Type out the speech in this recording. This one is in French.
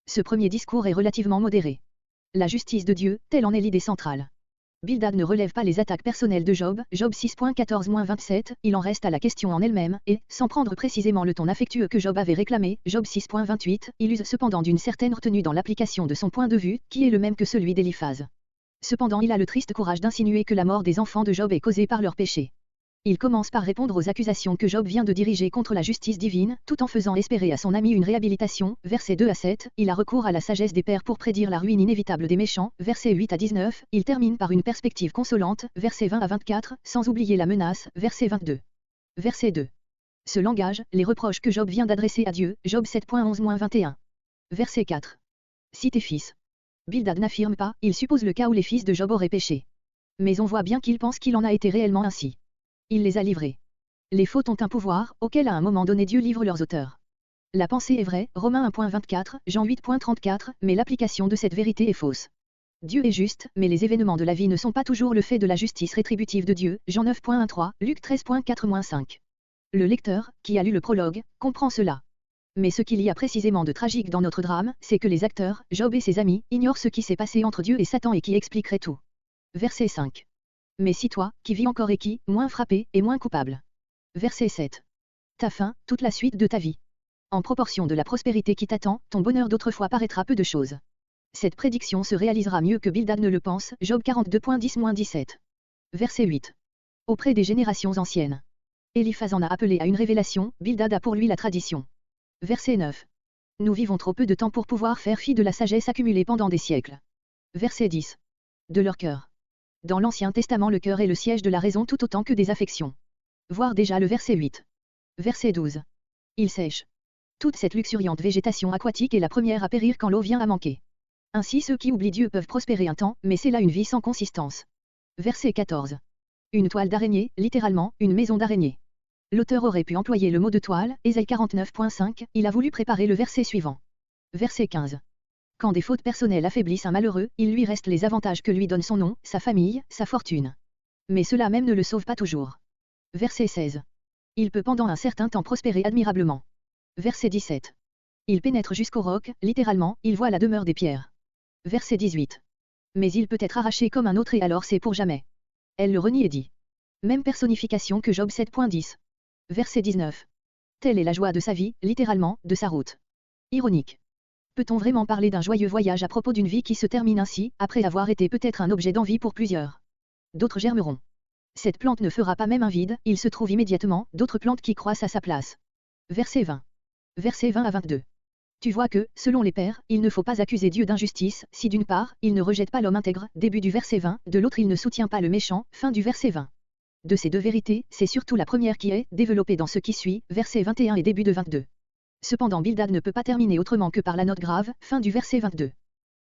Ce premier discours est relativement modéré. La justice de Dieu, telle en est l'idée centrale. Bildad ne relève pas les attaques personnelles de Job, Job 6.14-27, il en reste à la question en elle-même, et, sans prendre précisément le ton affectueux que Job avait réclamé, Job 6.28, il use cependant d'une certaine retenue dans l'application de son point de vue, qui est le même que celui d'Éliphaz. Cependant il a le triste courage d'insinuer que la mort des enfants de Job est causée par leur péché. Il commence par répondre aux accusations que Job vient de diriger contre la justice divine, tout en faisant espérer à son ami une réhabilitation. Versets 2 à 7, il a recours à la sagesse des pères pour prédire la ruine inévitable des méchants. Versets 8 à 19, il termine par une perspective consolante. Versets 20 à 24, sans oublier la menace. Verset 22. Verset 2. Ce langage, les reproches que Job vient d'adresser à Dieu. Job 7.11-21. Verset 4. Si tes fils. Bildad n'affirme pas, il suppose le cas où les fils de Job auraient péché. Mais on voit bien qu'il pense qu'il en a été réellement ainsi. Il les a livrés. Les fautes ont un pouvoir, auquel à un moment donné Dieu livre leurs auteurs. La pensée est vraie, Romains 1.24, Jean 8.34, mais l'application de cette vérité est fausse. Dieu est juste, mais les événements de la vie ne sont pas toujours le fait de la justice rétributive de Dieu, Jean 9.13, Luc 13.4-5. Le lecteur, qui a lu le prologue, comprend cela. Mais ce qu'il y a précisément de tragique dans notre drame, c'est que les acteurs, Job et ses amis, ignorent ce qui s'est passé entre Dieu et Satan et qui expliquerait tout. Verset 5. Mais si toi, qui vis encore et qui, moins frappé, et moins coupable. Verset 7. Ta fin, toute la suite de ta vie. En proportion de la prospérité qui t'attend, ton bonheur d'autrefois paraîtra peu de choses. Cette prédiction se réalisera mieux que Bildad ne le pense, Job 42.10-17. Verset 8. Auprès des générations anciennes. Éliphaz en a appelé à une révélation, Bildad a pour lui la tradition. Verset 9. Nous vivons trop peu de temps pour pouvoir faire fi de la sagesse accumulée pendant des siècles. Verset 10. De leur cœur. Dans l'Ancien Testament le cœur est le siège de la raison tout autant que des affections. Voir déjà le verset 8. Verset 12. Il sèche. Toute cette luxuriante végétation aquatique est la première à périr quand l'eau vient à manquer. Ainsi ceux qui oublient Dieu peuvent prospérer un temps, mais c'est là une vie sans consistance. Verset 14. Une toile d'araignée, littéralement, une maison d'araignée. L'auteur aurait pu employer le mot de toile, Ésaïe 49.5, il a voulu préparer le verset suivant. Verset 15. Quand des fautes personnelles affaiblissent un malheureux, il lui reste les avantages que lui donne son nom, sa famille, sa fortune. Mais cela même ne le sauve pas toujours. Verset 16. Il peut pendant un certain temps prospérer admirablement. Verset 17. Il pénètre jusqu'au roc, littéralement, il voit la demeure des pierres. Verset 18. Mais il peut être arraché comme un autre et alors c'est pour jamais. Elle le renie et dit. Même personnification que Job 7.10. Verset 19. Telle est la joie de sa vie, littéralement, de sa route. Ironique. Peut-on vraiment parler d'un joyeux voyage à propos d'une vie qui se termine ainsi, après avoir été peut-être un objet d'envie pour plusieurs? D'autres germeront. Cette plante ne fera pas même un vide, il se trouve immédiatement, d'autres plantes qui croissent à sa place. Verset 20. Versets 20 à 22. Tu vois que, selon les pères, il ne faut pas accuser Dieu d'injustice, si d'une part, il ne rejette pas l'homme intègre, début du verset 20, de l'autre il ne soutient pas le méchant, fin du verset 20. De ces deux vérités, c'est surtout la première qui est développée dans ce qui suit, verset 21 et début de 22. Cependant Bildad ne peut pas terminer autrement que par la note grave, fin du verset 22.